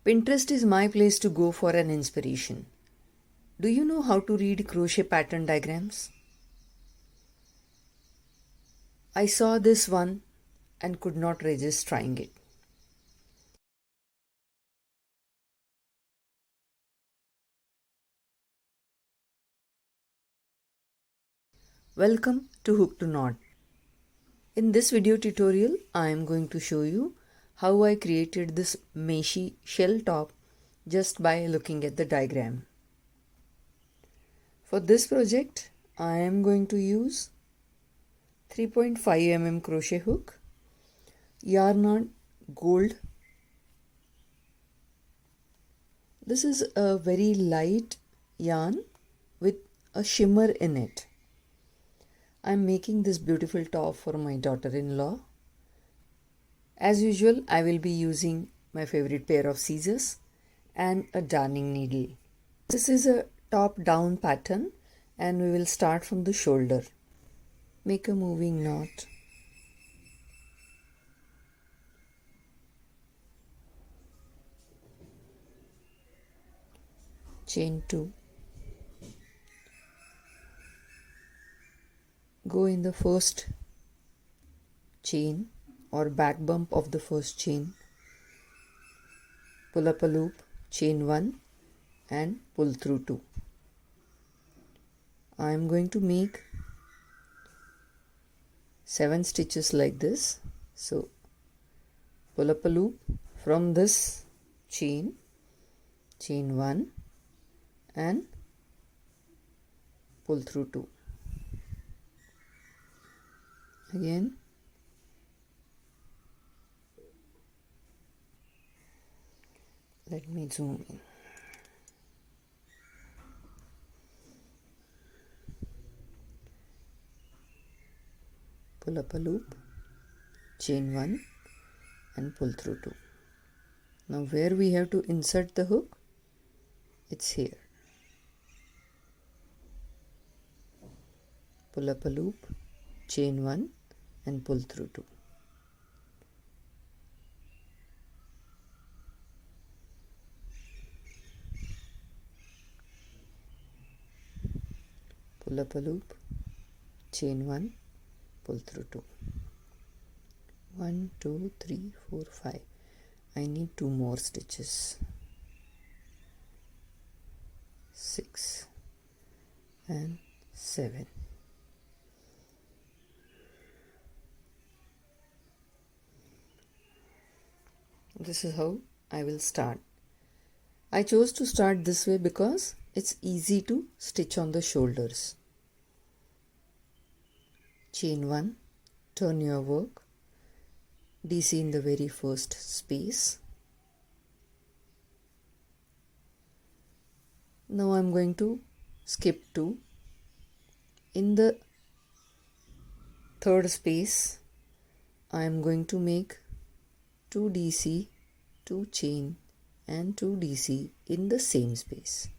Pinterest is my place to go for an inspiration. Do you know how to read crochet pattern diagrams? I saw this one and could not resist trying it. Welcome to Hook to Knot. In this video tutorial, I am going to show you how I created this meshy shell top just by looking at the diagram. For this project, I am going to use 3.5 mm crochet hook, yarn on gold. This is a very light yarn with a shimmer in it. I am making this beautiful top for my daughter-in-law. As usual, I will be using my favorite pair of scissors and a darning needle. This is a top-down pattern and we will start from the shoulder. Make a moving knot. Chain 2. Go in the first chain or back bump of the first chain. Pull up a loop, chain 1 and pull through 2. I am going to make 7 stitches like this. So pull up a loop from this chain, chain 1 and pull through 2. Again let me zoom in. Pull up a loop, chain 1 and pull through 2. Now where we have to insert the hook, it's here. Pull up a loop, chain 1 and pull through 2. Pull up a loop, chain 1, pull through 2. 1, 2, 3, 4, 5. I need 2 more stitches. 6 and 7. This is how I will start. I chose to start this way because it's easy to stitch on the shoulders. Chain 1, turn your work, DC in the very first space. Now I'm going to skip 2. In the third space, I am going to make 2 DC, 2 chain and 2 DC in the same space.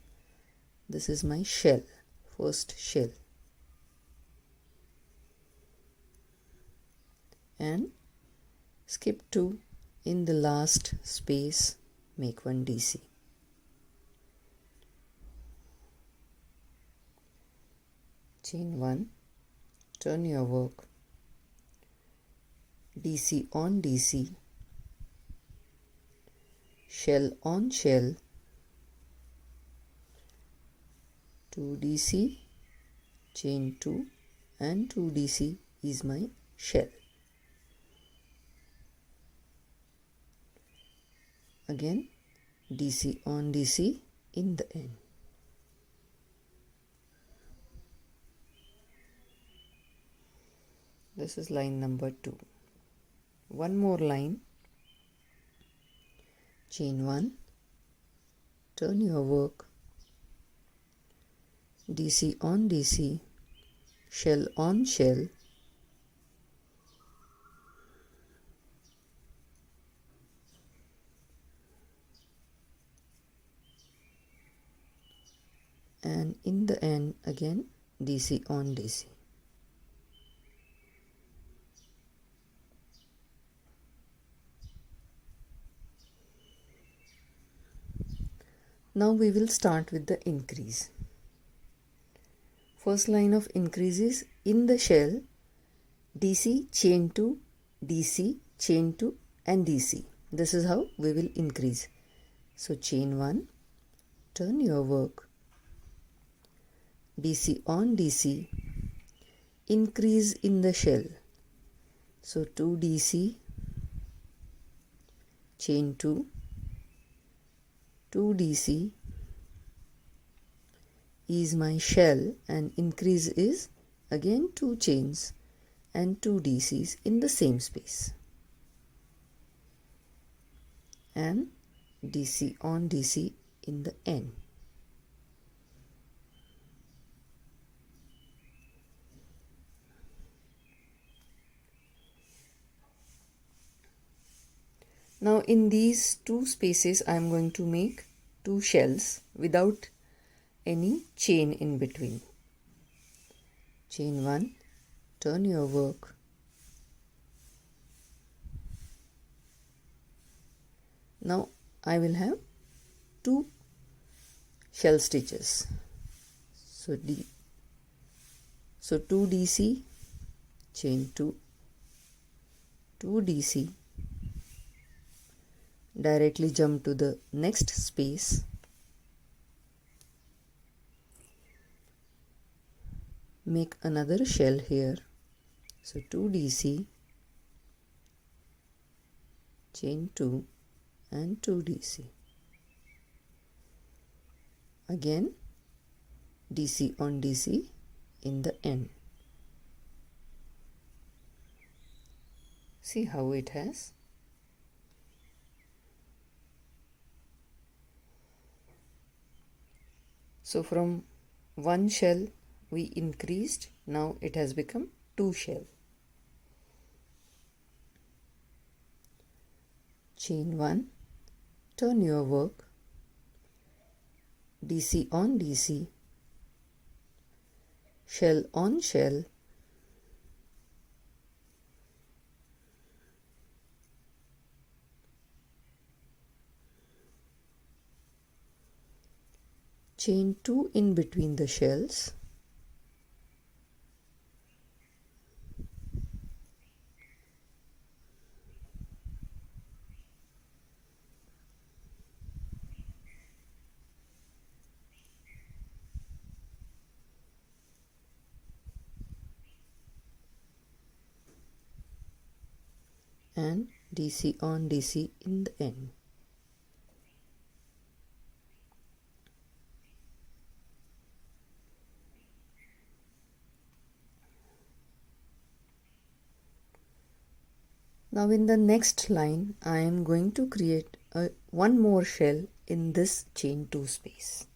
This is my shell, first shell. And skip 2 in the last space, make 1 DC. Chain 1, turn your work, DC on DC, shell on shell, 2 DC, chain 2 and 2 DC is my shell. Again DC on DC in the end. This is line number 2. One more line, chain 1, turn your work, DC on DC, shell on shell, and in the end again DC on DC. Now we will start with the increase. First line of increase is in the shell, DC, chain 2, DC, chain 2 and DC. This is how we will increase. So chain 1, turn your work, DC on DC, increase in the shell. So 2 DC, chain 2, 2 DC is my shell and increase is again 2 chains and 2 DCs in the same space, and DC on DC in the end. Now in these 2 spaces I am going to make 2 shells without any chain in between. Chain 1, turn your work, now I will have 2 shell stitches. So 2 DC, chain 2, 2 DC, directly jump to the next space, make another shell here. So 2 DC, chain 2 and 2 DC. Again DC on DC in the end. See how it has. So from 1 shell we increased, now it has become 2 shell. Chain 1, turn your work, DC on DC, shell on shell, chain 2 in between the shells, and DC on DC in the end. Now in the next line I am going to create one more shell in this chain 2 space.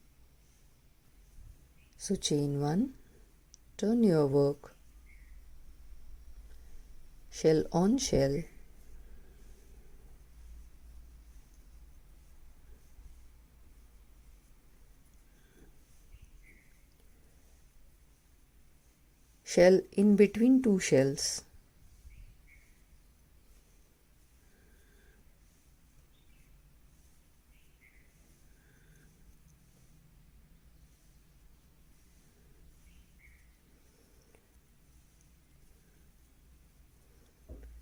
So chain 1, turn your work, shell on shell, shell in between 2 shells,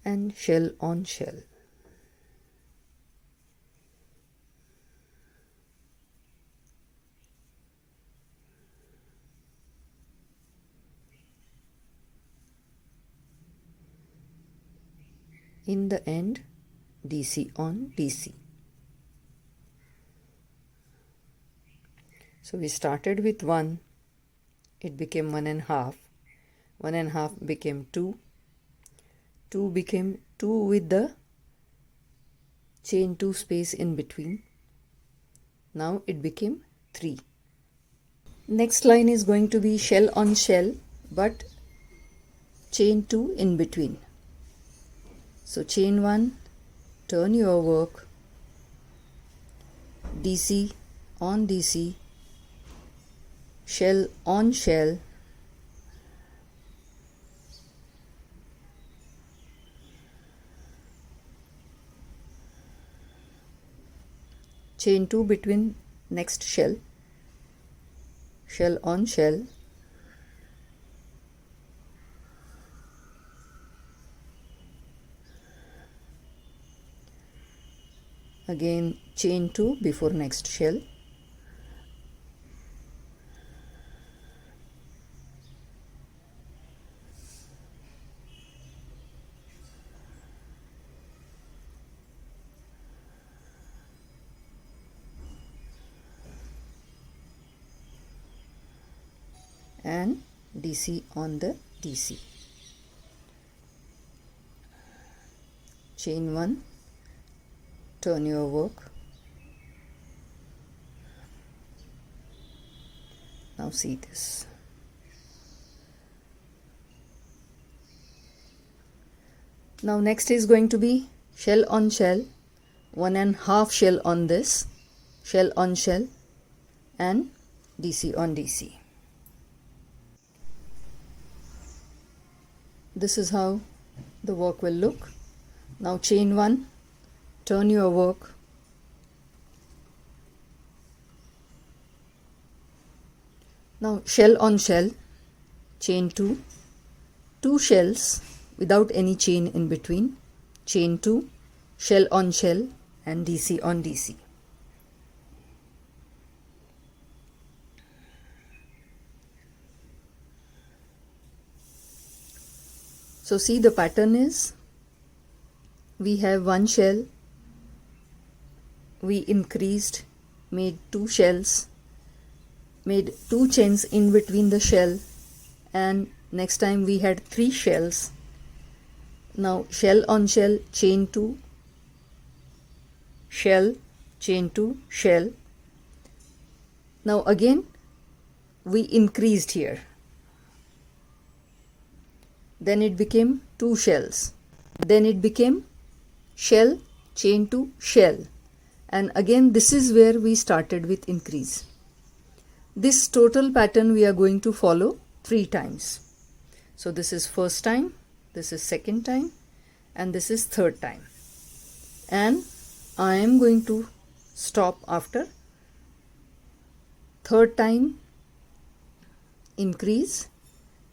and shell on shell. In the end, DC on DC. So we started with 1, it became 1.5, 1.5 became 2, 2 became 2 with the chain 2 space in between. Now it became 3. Next line is going to be shell on shell but chain 2 in between. So chain 1, turn your work, DC on DC, shell on shell, chain 2 between next shell, shell on shell, again chain 2 before next shell, and DC on the DC. Chain 1, turn your work. Now see this. Now next is going to be shell on shell, 1.5 shell on this, shell on shell, and DC on DC. This is how the work will look. Now chain 1, turn your work, now shell on shell, chain 2, 2 shells without any chain in between, chain 2, shell on shell, and DC on DC. So see, the pattern is, we have 1 shell, we increased, made 2 shells, made 2 chains in between the shell, and next time we had 3 shells. Now shell on shell, chain 2, shell, chain 2, shell. Now again we increased here. Then it became 2 shells. Then it became shell, chain 2, shell. And again this is where we started with increase. This total pattern we are going to follow 3 times. So this is first time, this is second time, and this is third time. And I am going to stop after third time increase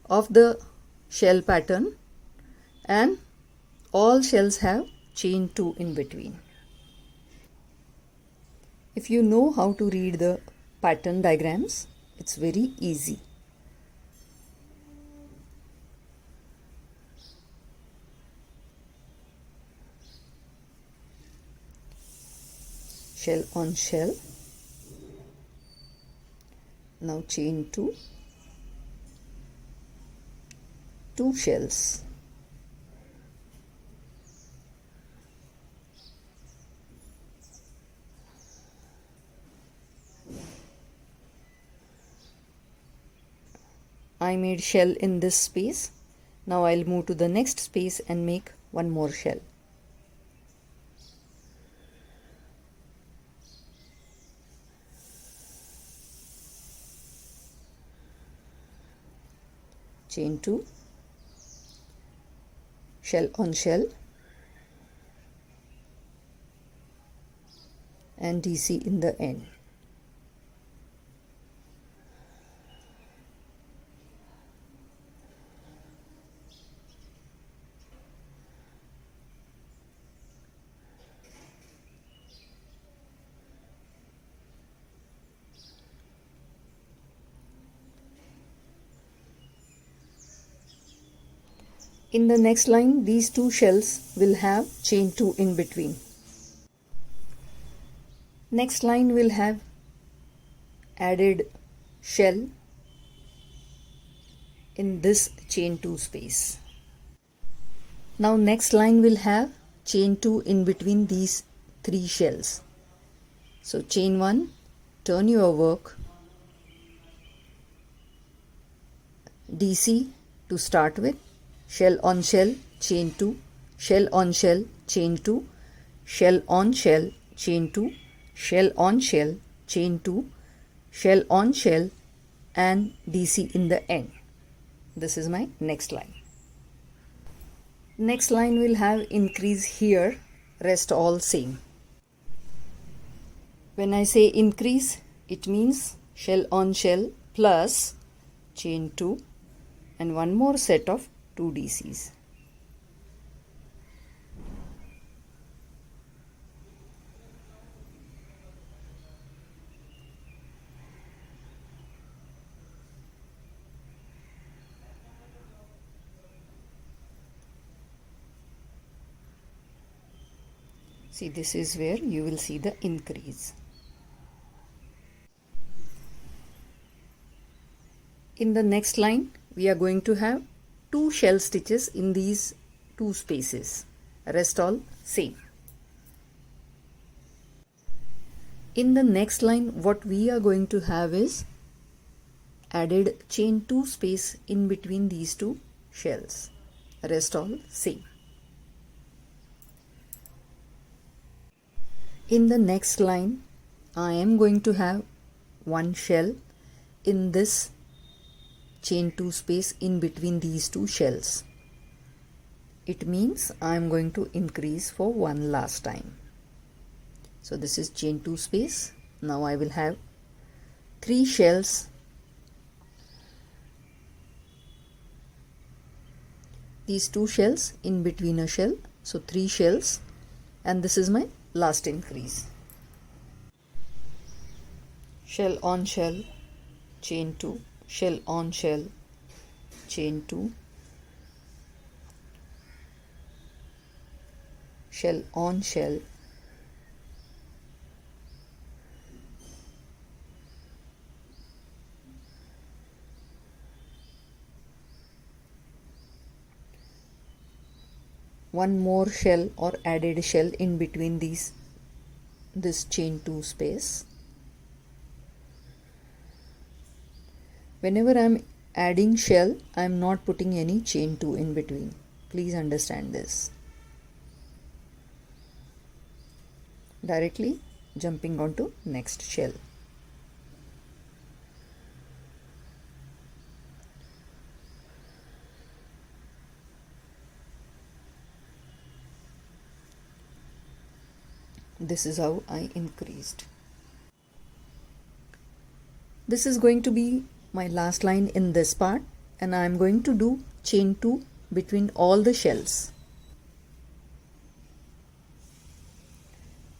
of the shell pattern, and all shells have chain 2 in between. If you know how to read the pattern diagrams, it's very easy. Shell on shell, now chain 2, 2 shells, I made shell in this space. Now I'll move to the next space and make 1 more shell. Chain 2, shell on shell, and DC in the end. In the next line, these 2 shells will have chain 2 in between. Next line will have added shell in this chain 2 space. Now next line will have chain 2 in between these 3 shells. So chain 1, turn your work, DC to start with, shell on shell, chain 2, shell on shell, chain 2, shell on shell, chain 2, shell on shell, chain 2, shell on shell, and DC in the end. This is my next line. Next line will have increase here, rest all same. When I say increase, It means shell on shell plus chain 2 and one more set of 2 DCs. See, this is where you will see the increase. In the next line, we are going to have 2 shell stitches in these 2 spaces. Rest all same. In the next line, what we are going to have is added chain 2 space in between these 2 shells. Rest all same. In the next line, I am going to have 1 shell in this chain 2 space in between these 2 shells. It means I am going to increase for one last time. So this is chain 2 space. Now I will have 3 shells. These 2 shells in between a shell. So 3 shells, and this is my last increase. Shell on shell, chain 2, shell on shell, chain 2, shell on shell, one more shell or added shell in between this chain 2 space. Whenever I am adding shell, I am not putting any chain 2 in between. Please understand this. Directly jumping onto next shell. This is how I increased. This is going to be my last line in this part, and I am going to do chain 2 between all the shells.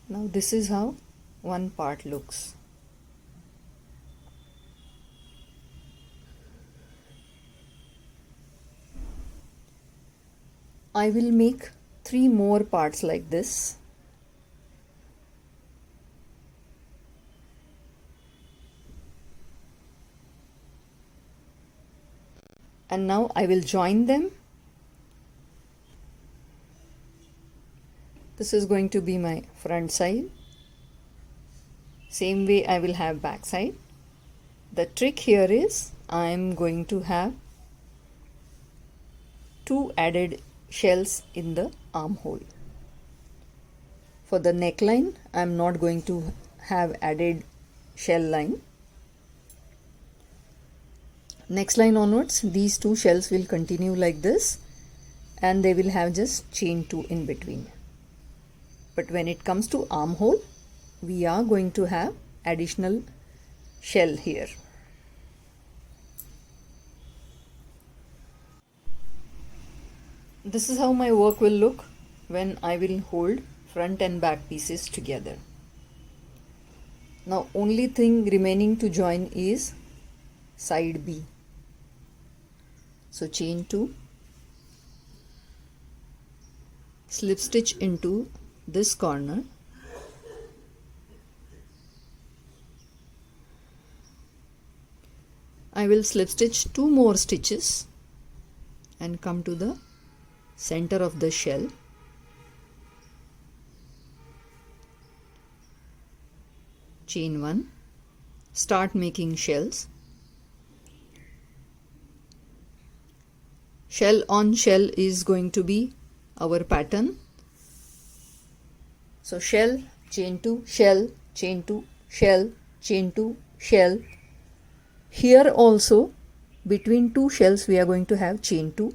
Now this is how one part looks. I will make 3 more parts like this. And now I will join them. This is going to be my front side. Same way I will have back side. The trick here is I am going to have 2 added shells in the armhole. For the neckline, I am not going to have added shell line. Next line onwards, these 2 shells will continue like this, and they will have just chain 2 in between. But when it comes to armhole, we are going to have additional shell here. This is how my work will look when I will hold front and back pieces together. Now only thing remaining to join is side B. So chain 2, slip stitch into this corner, I will slip stitch 2 more stitches and come to the center of the shell. Chain 1, start making shells. Shell on shell is going to be our pattern. So shell, chain 2, shell, chain 2, shell, chain 2, shell. Here also between 2 shells we are going to have chain 2,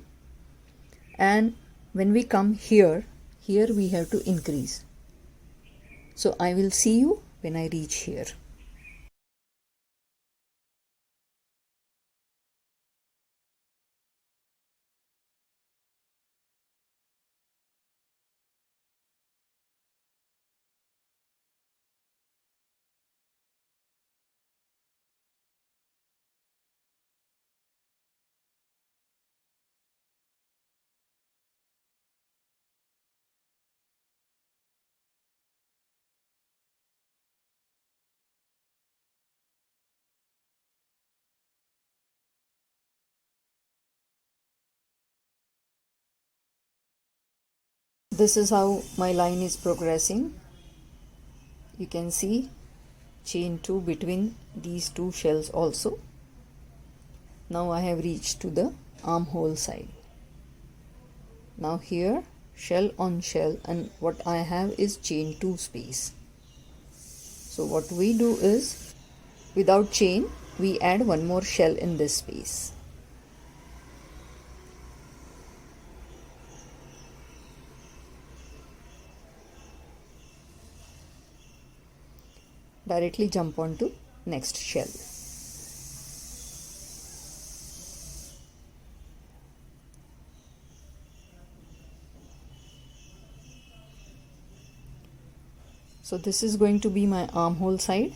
and when we come here we have to increase. So I will see you when I reach here. This is how my line is progressing. You can see chain 2 between these two shells also. Now I have reached to the armhole side. Now here shell on shell, and what I have is chain 2 space. So what we do is, without chain, we add one more shell in this space. Directly jump onto next shell. So this is going to be my armhole side,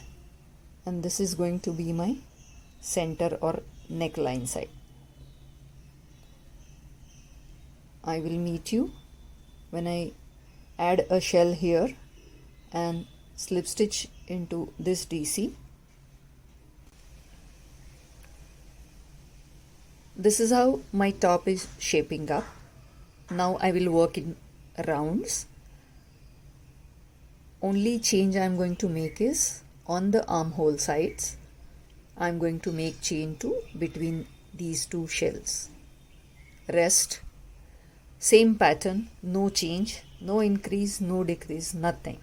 and this is going to be my center or neckline side. I will meet you when I add a shell here and slip stitch into this DC. This is how my top is shaping up. Now I will work in rounds. Only change I am going to make is on the armhole sides. I am going to make chain 2 between these two shells. Rest, same pattern, no change, no increase, no decrease, nothing.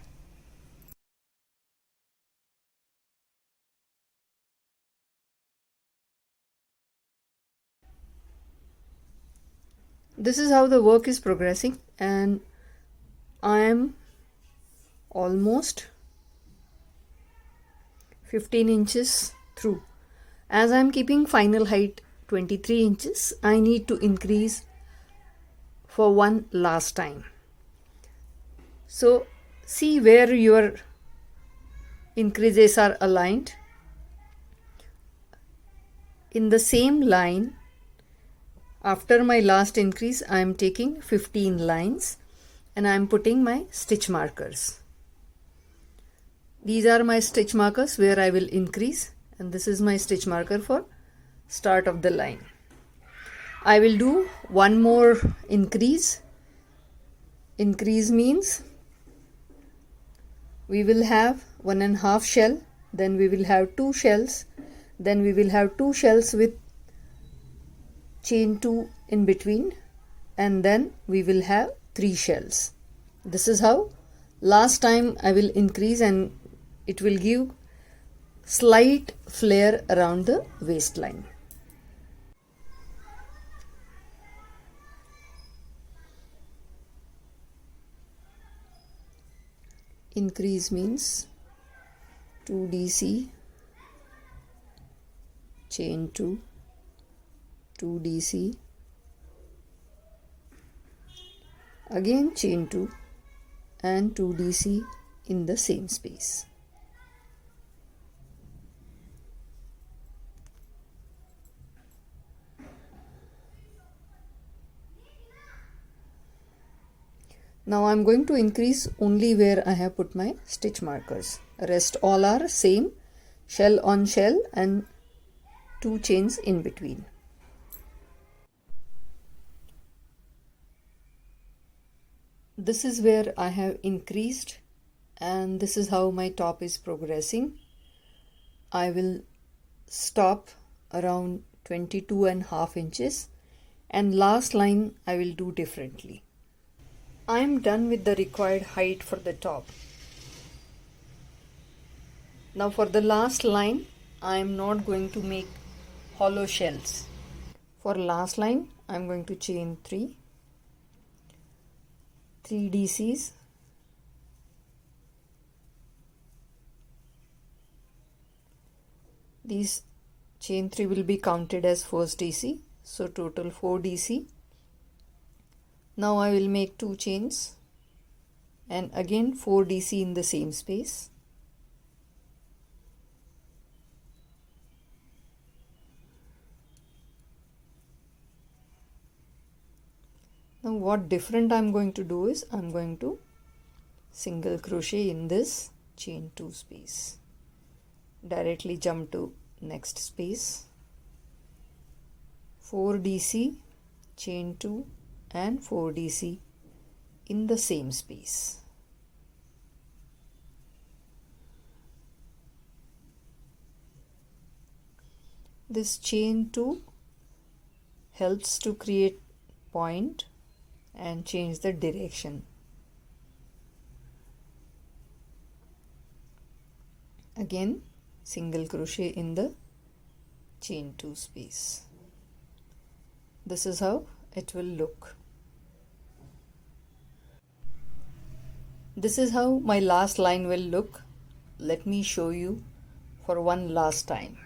This is how the work is progressing, and I am almost 15 inches through. As I am keeping final height 23 inches, I need to increase for one last time. So see where your increases are aligned. In the same line, after my last increase, I am taking 15 lines and I am putting my stitch markers. These are my stitch markers where I will increase, and this is my stitch marker for start of the line. I will do one more increase. Increase means we will have 1.5 shell, then we will have 2 shells, then we will have 2 shells with chain 2 in between, and then we will have 3 shells. This is how last time I will increase, and it will give slight flare around the waistline. Increase means 2 DC, chain 2, 2 DC, again chain 2 and 2 DC in the same space. Now I am going to increase only where I have put my stitch markers. Rest all are same, shell on shell and 2 chains in between. This is where I have increased, and this is how my top is progressing. I will stop around 22.5 inches, and last line I will do differently. I am done with the required height for the top. Now for the last line, I am not going to make hollow shells. For last line, I am going to chain 3 DCs, these chain 3 will be counted as first DC, so total 4 DC. Now I will make 2 chains and again 4 DC in the same space. Now what different I am going to do is I am going to single crochet in this chain 2 space. Directly jump to next space. 4 DC, chain 2 and 4 DC in the same space. This chain 2 helps to create point and change the direction. Again, single crochet in the chain 2 space. This is how it will look. This is how my last line will look. Let me show you for one last time.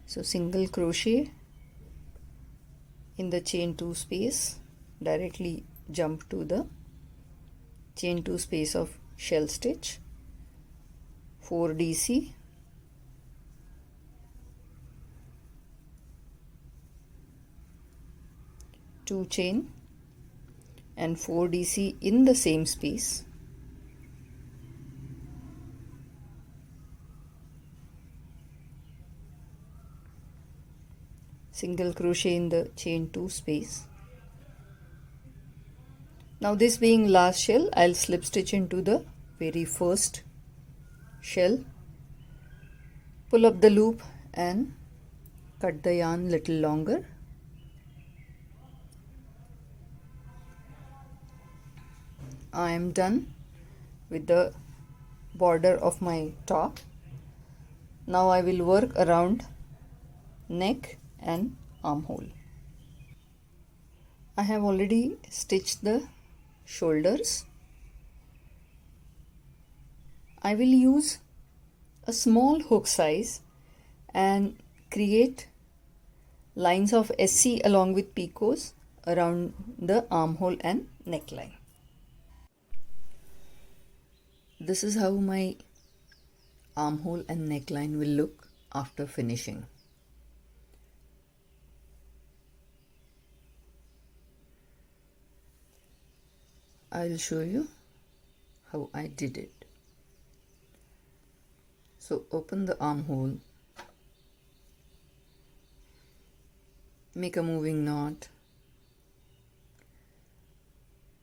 So single crochet in the chain 2 space, directly jump to the chain 2 space of shell stitch, 4 DC, two chain and 4 DC in the same space. Single crochet in the chain 2 space. Now this being last shell, I'll slip stitch into the very first shell, pull up the loop and cut the yarn little longer. I am done with the border of my top. Now I will work around neck and armhole. I have already stitched the shoulders. I will use a small hook size and create lines of SC along with picots around the armhole and neckline. This is how my armhole and neckline will look after finishing. I'll show you how I did it. So open the armhole, make a moving knot.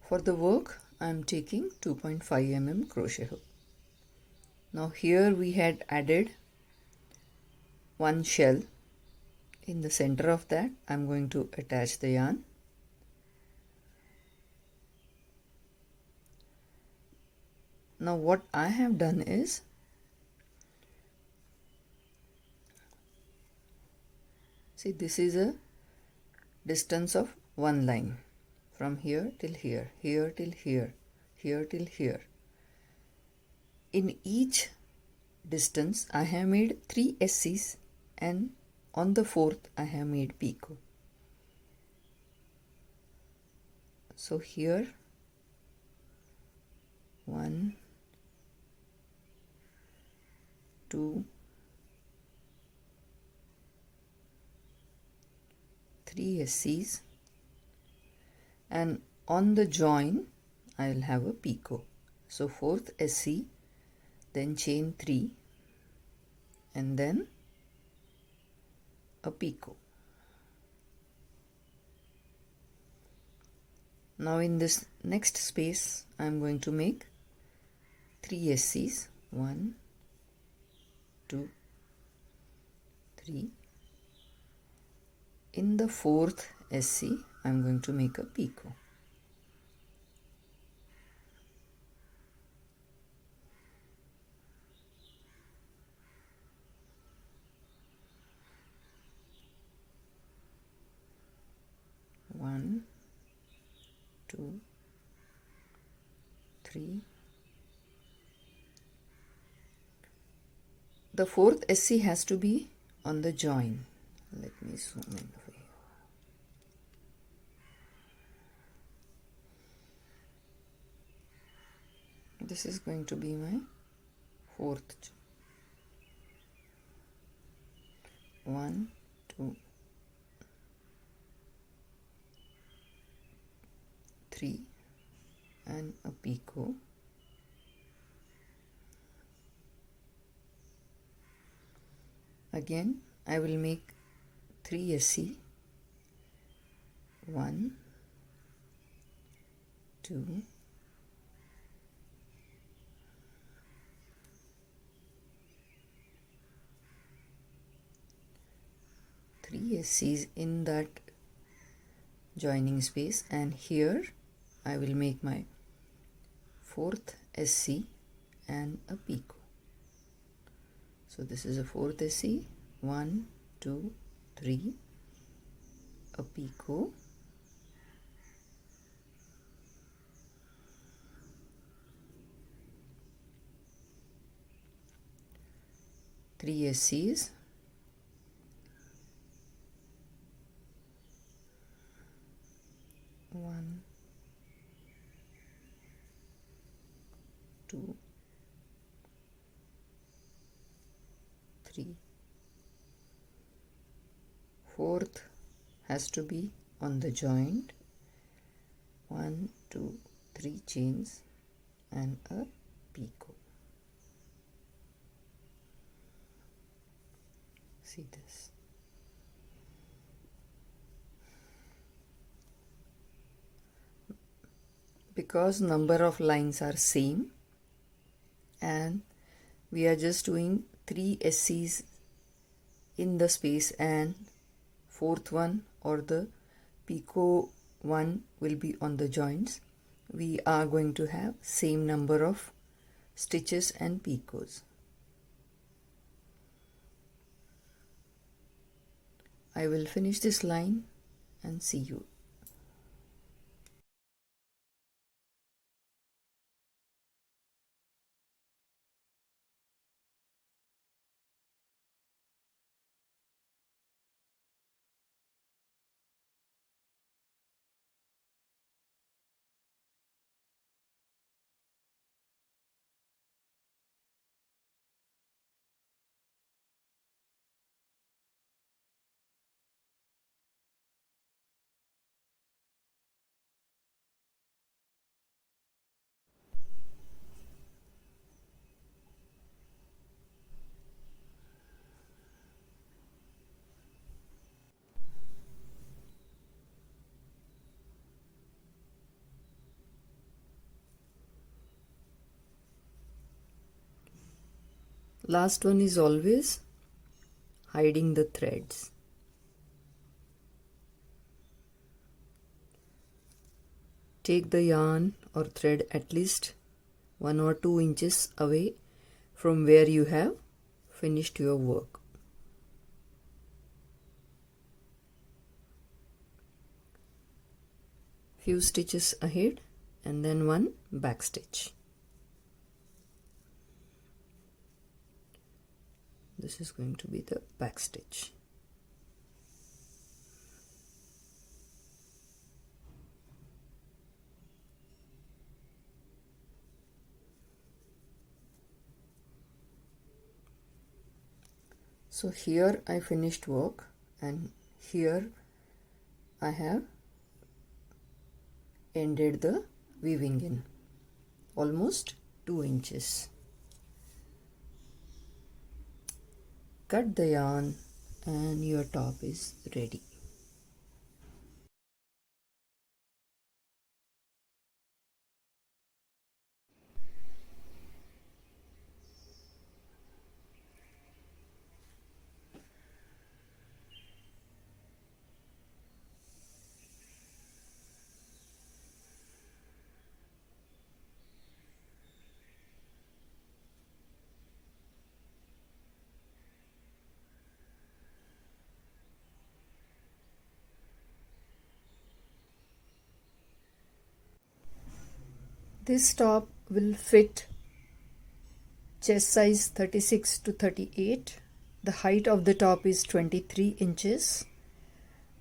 For the work, I am taking 2.5 mm crochet hook. Now here we had added one shell. In the center of that, I am going to attach the yarn. Now what I have done is, see, this is a distance of one line from here till here, here till here, here till here. In each distance I have made 3 SCs and on the fourth I have made picot. So here 1, 2, 3 SCs, and on the join I will have a picot. So fourth SC, then chain 3 and then a picot. Now in this next space I am going to make 3 SCs, 1, 2, 3. In the fourth SC I am going to make a picot. One, 2, 3. The fourth SC has to be on the join. Let me zoom in for you. This is going to be my fourth. 1, 2, 3 and a picot. Again I will make 3 SC, 1, 2, 3 SCs in that joining space, and here I will make my 4th SC and a picot. So this is a 4th SC, 1, 2, 3, a picot, three SCs, 1, 2, 3. 4th has to be on the joint. 1, 2, 3 chains and a picot. See this. Because number of lines are same and we are just doing 3 SCs in the space, and 4th one or the picot one will be on the joints, we are going to have same number of stitches and picots. I will finish this line and see you. Last one is always hiding the threads. Take the yarn or thread at least 1 or 2 inches away from where you have finished your work. Few stitches ahead and then one back stitch. This is going to be the back stitch. So here I finished work, and here I have ended the weaving in almost 2 inches. Cut the yarn and your top is ready. This top will fit chest size 36 to 38. The height of the top is 23 inches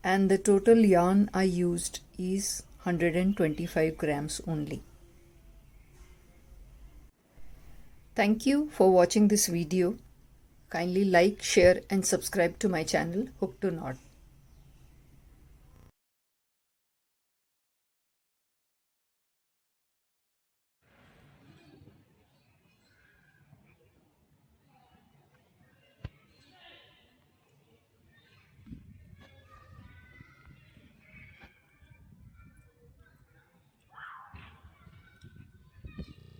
and the total yarn I used is 125 grams only. Thank you for watching this video. Kindly like, share and subscribe to my channel Hook to Knot.